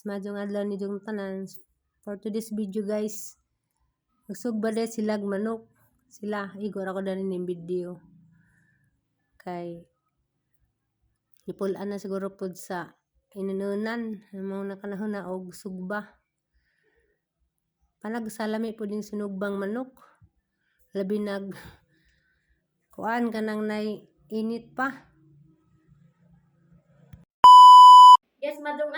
Majong adlaw ni jong tanan. For today's video guys, magsugba dahil silag manok. Sila, igor ako dali ng video. Kay, ipulaan na siguro po sa inununan. Mga nakanahon na og sugba. Panagsalami po din sinugbang manok. Labi kuan ka nang init pa. Yes, madung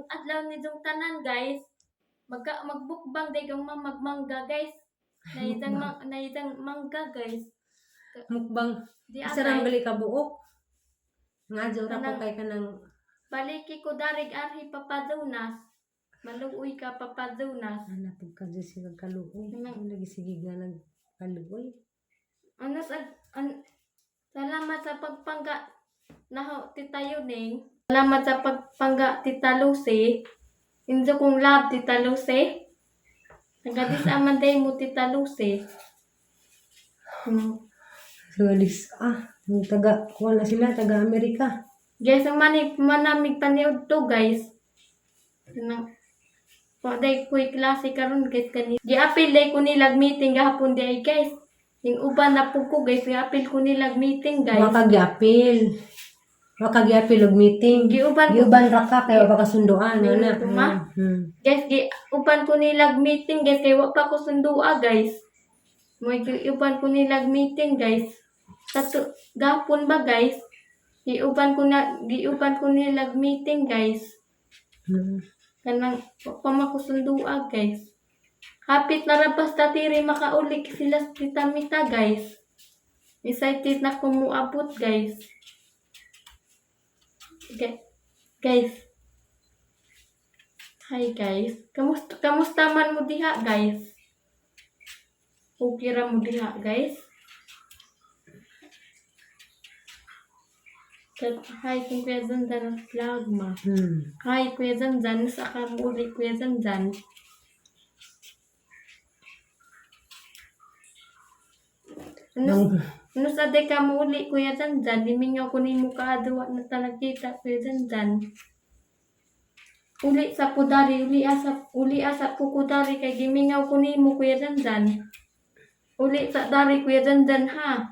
adlaw ni jong tanan guys. Magbukbang day kang magmangga guys. Naitang mangga guys. Mukbang. Di Sarang agay. gali ka buok. Nga jura ko kay ka nang Baliki ko darig arhi papadunas. Maluoy ka papadunas. hanapog ka dyan sila kaluoy. Ano lagi sige nga nagkaluoy. Salamat sa pagpangga naho tita Yuning. Salamat sa pagpangga tita Lucy. Injo kong love tita Lucy. Nagadis aman day mo tita Lucy. So, alis, yung wala sila, taga Amerika. Guys, ang manamig paniod to guys. Day ko'y klase karon guys kanina. Gi-apil day ko nilag meeting gahapon day guys. Yung uban na po ko guys, gi-apil ko nilag meeting guys. Wakagyapil og meeting. Giuban ra ka kay baka sunduan na. Guys, uban ko nilag meeting guys kay wa pa ko sundua guys. May uban ko nilag meeting guys. Gapon ba guys? Giuban ko nilag meeting guys. Kanang wa pa makusundua guys. Hapit na rabas tatiri makaulik sila tita Mita guys. Excited na kumuabot guys. Guys. Hi guys. Kamusta man mo diha guys? Okay ra mo diha guys? Hi kung Kuya Zanzan vlog ma. Hi Kuya Zanzan, sa ka mo ulit Kuya Zanzan. Ano sa de ka mo uli Kuya Zanzan, dimingaw ko ni mo kaadwa na talagkita Kuya Zanzan. Uli sa pudari, uli asa pukudari kay gimingaw ko ni mo Kuya Zanzan. Uli sa dari Kuya Zanzan ha.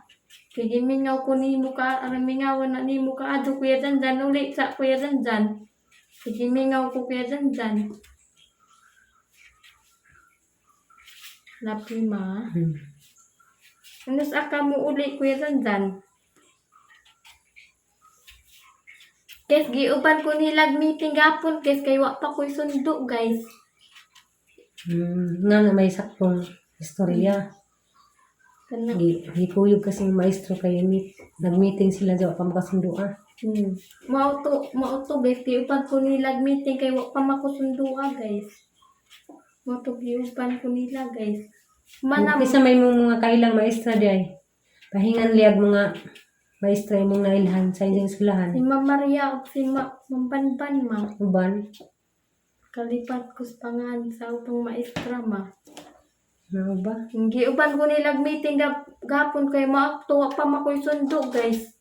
Kay gimingaw ko ni mo ka, aramingawan na ni mo kaadwa Kuya Zanzan, uli sa Kuya Zanzan. Kay gimingaw ko Kuya Zanzan. Lapi ma. Ano sa ka mo uli Kuya Zanzan? Guys, giuban ko nilag meeting gapon guys kay wa pa ko'y sundo guys. Nga na may saktong istorya. Gikuyog kasi yung maestro kayo nag-meeting sila dyan pa makasundua. Mauto guys, giuban ko nilag meeting kay wa pa makusundua guys. Mauto giuban ko nila guys. Isa may mga kailang maestra diay. Pahingan liag mga maestra mong nailhan sa inyong eskwelahan. Si Ma'am Maria o si Ma'am Banban ma. Uban? Kalipat ko sa pangalan sa upang maestra ma. Ano ba? Giuban ko nilag meeting gapon kay tuwa pa makoy sundo guys.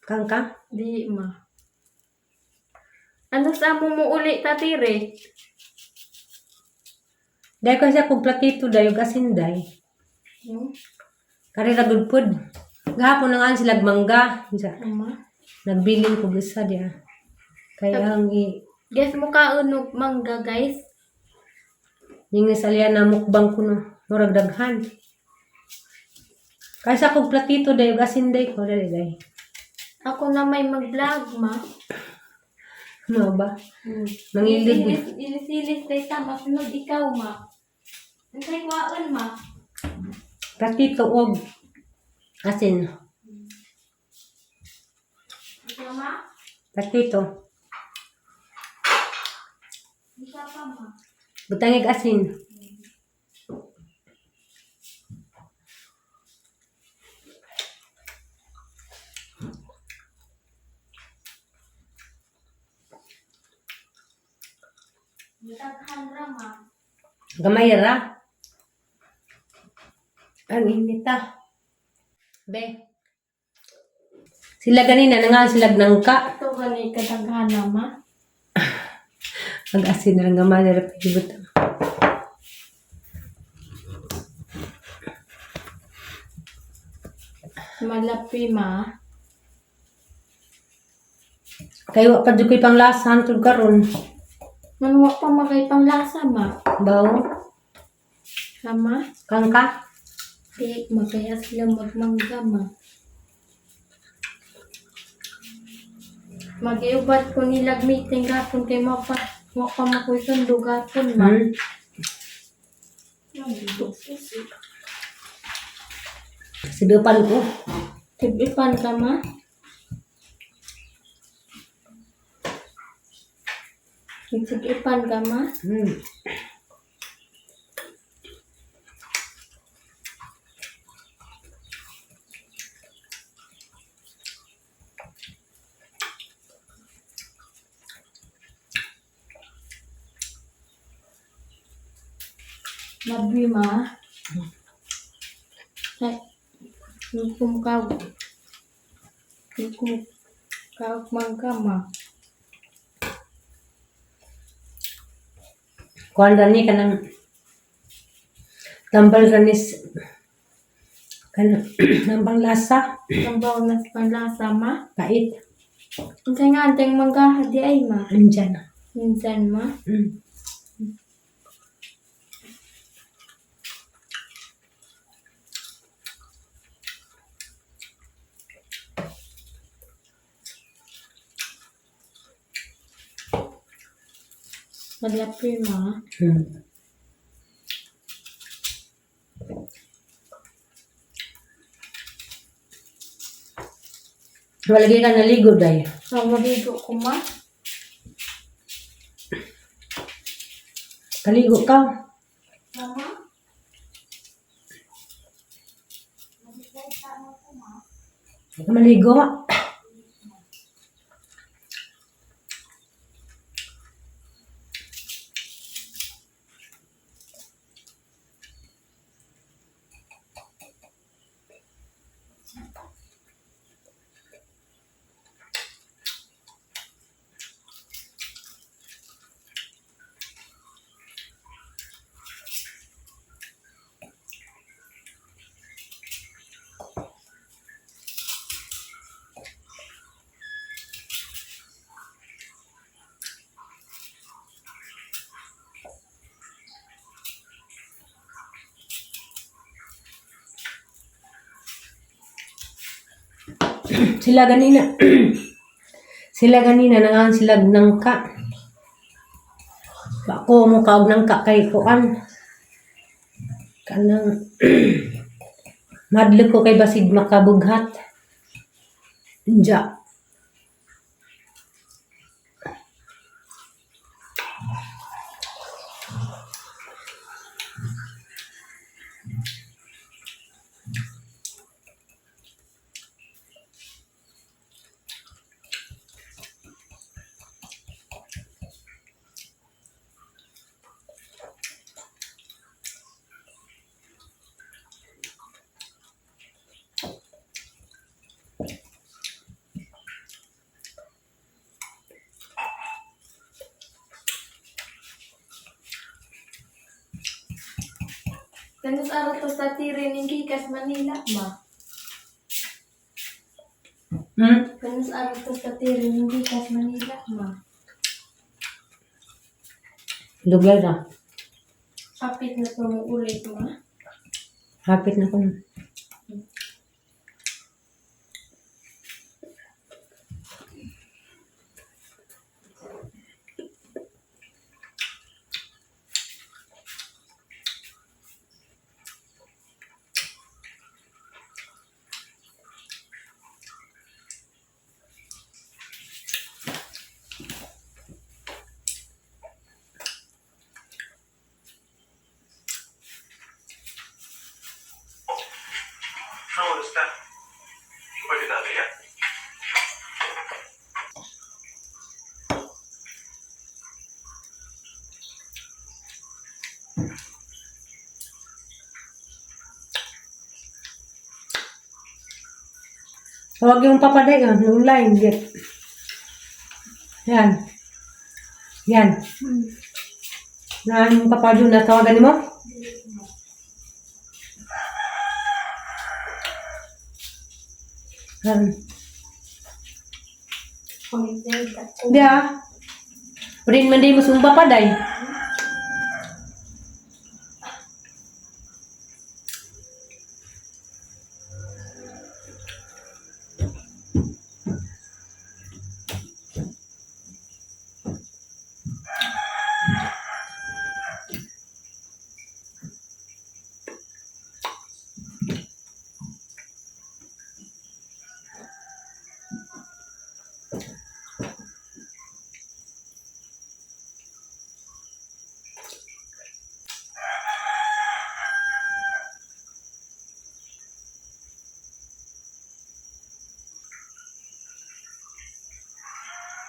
Kang ka? Di ma. Ano sa mo uli tatire? Dahil ko siya kung platito dayo kasinday. Kari ragod pod. Gahapon na nga sila mangga. Nagbiling ko bisa dia. Kaya ang guys, mukha unog mangga guys. yung nasalya na mukbang ko no. Murag daghan. Kaya kung platito dayo kasinday ko. Dali day. Ako na may mag-vlog ma. Ano ba? Mangilid. Ilis-ilis tayo tama. Sunod ikaw ma. Antay kwaan ma. Platito og asin. Ikaw ma? Platito. Ikaw pa ma. Butangig asin. Daghan ra ma. Gamay ra. Ang inita. Be. Sila ganina na nga silag nangka. Ito gani kadaghana ma. Mag-asin na lang gamay na rapibot. Malapi ma. Kayo pa ko'y panglasan tud karon. Manuwa pa magay panglasa ma. Baw, Ama, kangka. di magaya sila magmangga ma. Mag-iubat ko nilag meeting gapon kay mo pa makoy sundo gapon ma. Sidupan ko. Tibipan ka ma. Tibipan ka ma. Labi ma. Ay, hukum kau. Hukum kau mangga ma. Kuan ni kanang tambal ranis kanang nang panglasa. Tambaw na sa panlasa ma. Pait. Unsay nga anteng mangga di ay ma. Andyan. Minsan ma. Malapi ma. Walagi ka naligo day. So, maligo ko ma. Kaligo ka. Mama? Maligo. Sila ganina. Sila ganina nangan sila nangka. Ako mo kaog nangka kay kuan. Kanang madlo ko kay basid makabughat. Ja. Kanus araw to sa tiri ng Gikas Manila ma. Kanus araw to sa tiri ng Gikas Manila ma. Lugar na. Kapit na tumuulit ma. Hapit na ko. How old is that? Pwede natin yan. Tawag yung papaday, yung line, get. Yan. Yan. Na yung papado na tawagan mo? Yan. Hindi Rin man din mo sumpa pa day.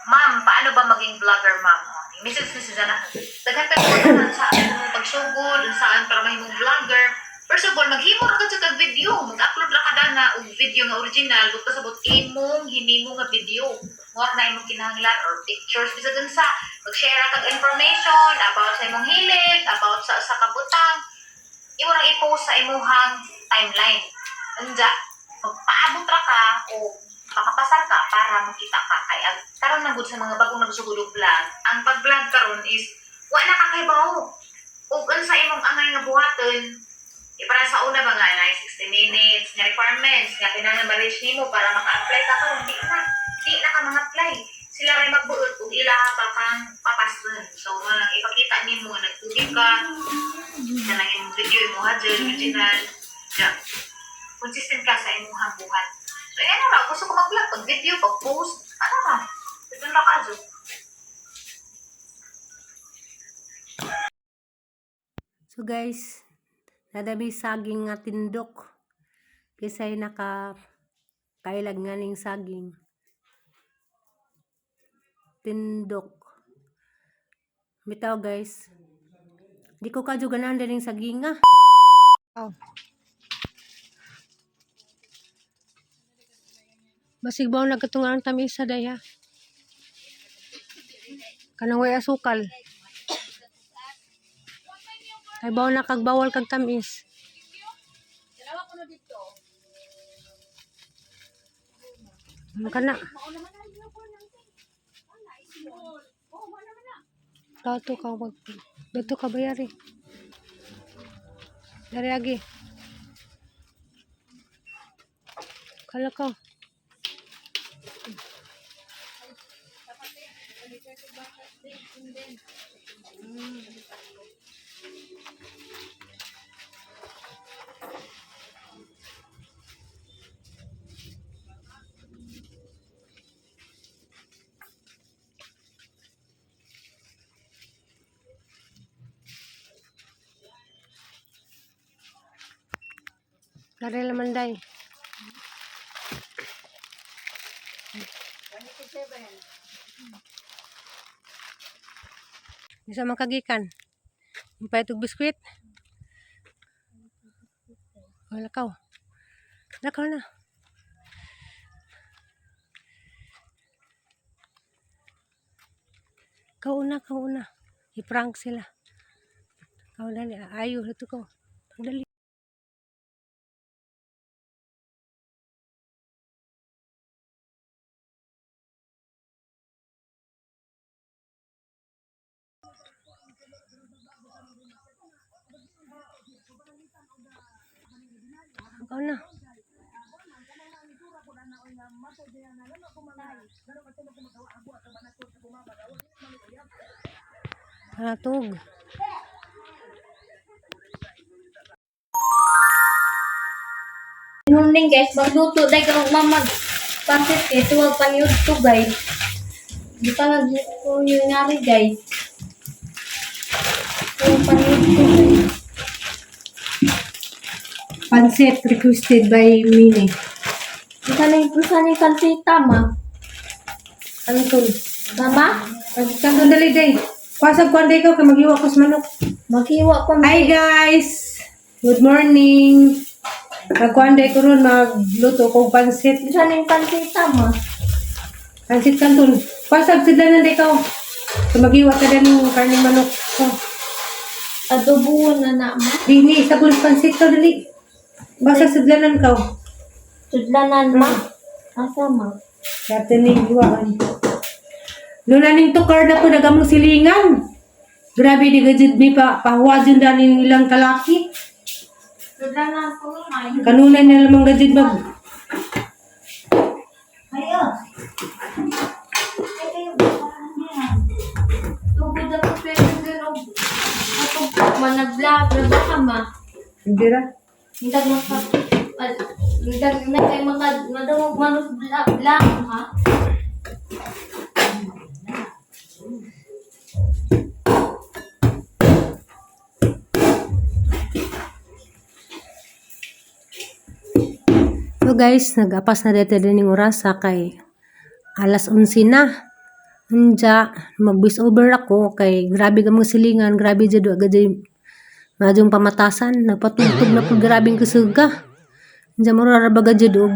Ma'am, paano ba maging vlogger, ma'am? Message ni Susanna. Daghan ka ko sa atong pagsugod, saan para mahimong vlogger. First of all, maghimo ra ka sa kag video. Mag-upload ra ka na og video nga original, but pasabot imong hinimo nga video. Mo na imong kinahanglan or pictures bisag sa mag-share ra kag information about sa imong hilig, about sa kabutang. Imo ra i-post sa imong timeline. Anja, magpaabot ra ka o makapasal ka para makita ka kay karon na gud sa mga bagong nagsugod og vlog. Ang pag-vlog karon is wa na ka kaybaw. Ug unsa imong angay nga buhaton? Para sa una ba nga na 60 minutes nga requirements nga kinahanglan ma-reach nimo para maka-apply ka karon di na ka mga-apply. Sila ray magbuot ug ilaha pa kang papaston. So manang ipakita nimo nga nagtugig ka kanang imong video mo hadyo original. Yeah. Consistent ka sa imong buhat. So, yan na, gusto ko mag-vlog, pag-video, pag-post, ano na, ito na ka, Jo. So guys, nadabi saging nga tindok. Kisay kailag nga ning saging. Tindok. Bitaw guys. Di ko kadyo ganahan din saging nga. Oh. Basig baw nagkatungan tamis sa daya. Kanang way asukal. Kay baw na kagbawal kag tamis. Kana. Dato ka bayari. Dari lagi. Kala ka. Dari laman day. Bisa makagikan. Umpay itong biskwit. Lakaw. Lakaw na. Kauna. I-prank sila. Kau dali. Ayaw ito ko. Dali. Kau na. Tug. Morning guys, magluto dahil ka magmamag. Pansit guys, huwag pang YouTube guys. Di pa nag-ko yung nari guys. Huwag pang YouTube guys. Pansit requested by Mini. Sana yung pansit tama. Ano to? Tama? Kando dali day. Pasag ko day ko kay maghiwa ko sa manok. Maghiwa pa mo. Hi guys. Good morning. Pagkuhan day ko ron, magluto kong pansit. Isa na yung pansita mo. Pansit kanton. Pasag sila na day ka. So, mag-iwa ka na ng karning manok. So, Adobo na na mo. dini, isa ko pansit ka dali. Basta sidlanan ka. Tudlanan ma. Asa ma. Dati ni iwaan. Noon aning tukar na po, nagamang silingan. Grabe, di gajid mi pahuwadyon dani nilang kalaki. Tudlanan ko may. Kanunay na lamang gajid mag... Ayo. Tugod ako pero pero ako manag-vlog na ba ka ma? Hindi ra. Hindag maka hindag na kay madawag manus vlog ha? So guys, nag-apas na dito din yung oras sa kay alas 11 na. Anja, mag-voice over ako kay grabe ka mga silingan, grabe dyan doon agad madyong pamatasan, nagpatugtog na po grabing kasuga. Anja, mararabaga dyan doon.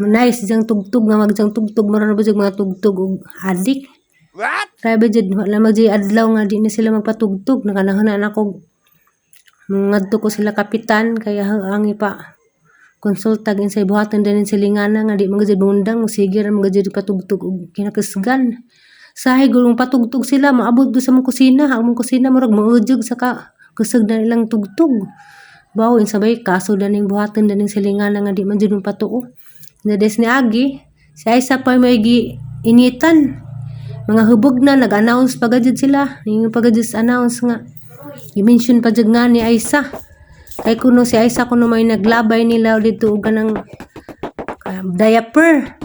Nice, dyan tugtog nga magdyang tugtog, mararabaga dyan mga tugtog o adik. What? Grabe dyan, wala magdyang adlaw nga, di na sila magpatugtog. Nakanahanan ako, ngadto ko sila kapitan, kaya hangi pa. Konsultag in sa ibuhatan din silingana nga di mga bundang sige ra mga patugtog og kinakasgan sahay gulong patugtog sila maabot do sa mong kusina ang mong kusina murag maujog sa kusog na ilang tugtog bawo in sabay kaso daning buhatan daning silingana nga di man jud patuo na des ni agi si Aisa pa may initan mga hubog na nag-announce pagajud sila ning pagajud announce nga i-mention pa jud nga ni Aisa. Kay kuno si Aisa kuno may naglabay nila dito og kanang diaper.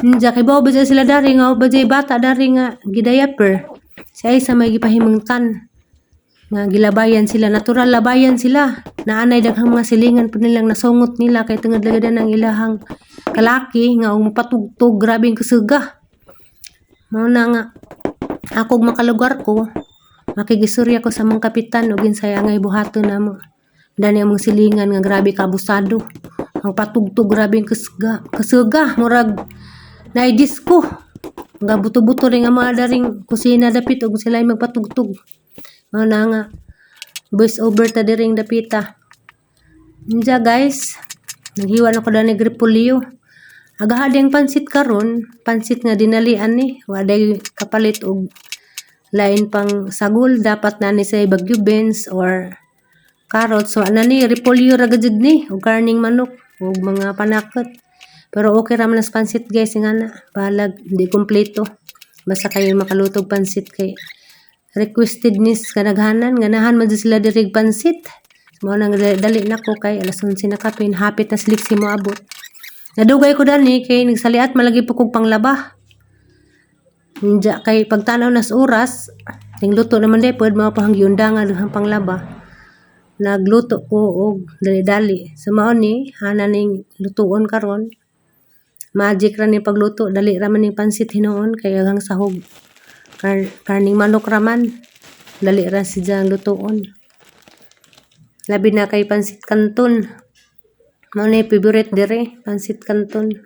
Nja kay bawo ba sila dari nga ba bata dari nga gidiaper. Si Aisa may gipahimungtan nga gilabayan sila, natural labayan sila. Naanay daghang mga silingan pa nilang nasungot nila kay tungod lagadan ang ilahang kalaki nga og patugtog grabing kasuga. Mao na nga akog makalugar ko makigisurya ko sa mga kapitan ug ginsay angay buhaton namo. Dani among silingan nga grabe kabusado. Ang patugtog grabe kasuga murag naay disco. Nga buto-buto rin nga mga daring kusina dapit ug sila magpatugtog. Mao na nga voice over ta diring dapita. Nja guys, naghiwan ako dani gripolyo. Agahadeng pansit karon, pansit nga dinalian ni, waday kapalit og lain pang sagol dapat na ni say bagyo beans or carrots. So, ni, repolyo ragajud ni, o karning manok, o mga panakot. Pero okay raman nas pansit guys, nga na, balag, hindi kompleto. Basta kayo makalutog pansit kay requested nis kanaghanan, ganahan man sila dirig pansit. Mo nang dali na ko kay alas 11 na kapin, hapit na siliksi mo abot. Nadugay ko dani kay nagsaliat malagi po kong panglaba. Nja kay pagtanaw nas oras, ting luto naman day pwede mga pahanggyunda nga duhang panglaba. Nagluto ko og dali-dali. So mao ni ana ning lutuon karon. Magic ra ni pagluto, dali ra man ning pansit hinuon kay agang sahog. Karning manok raman. Dali ra siya lutuon. Labi na kay pansit kanton. Mao ni favorite dire, pansit kanton.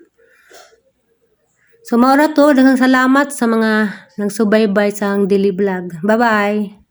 So mao ra to, daghang salamat sa mga nagsubaybay sa ang daily vlog. Bye-bye.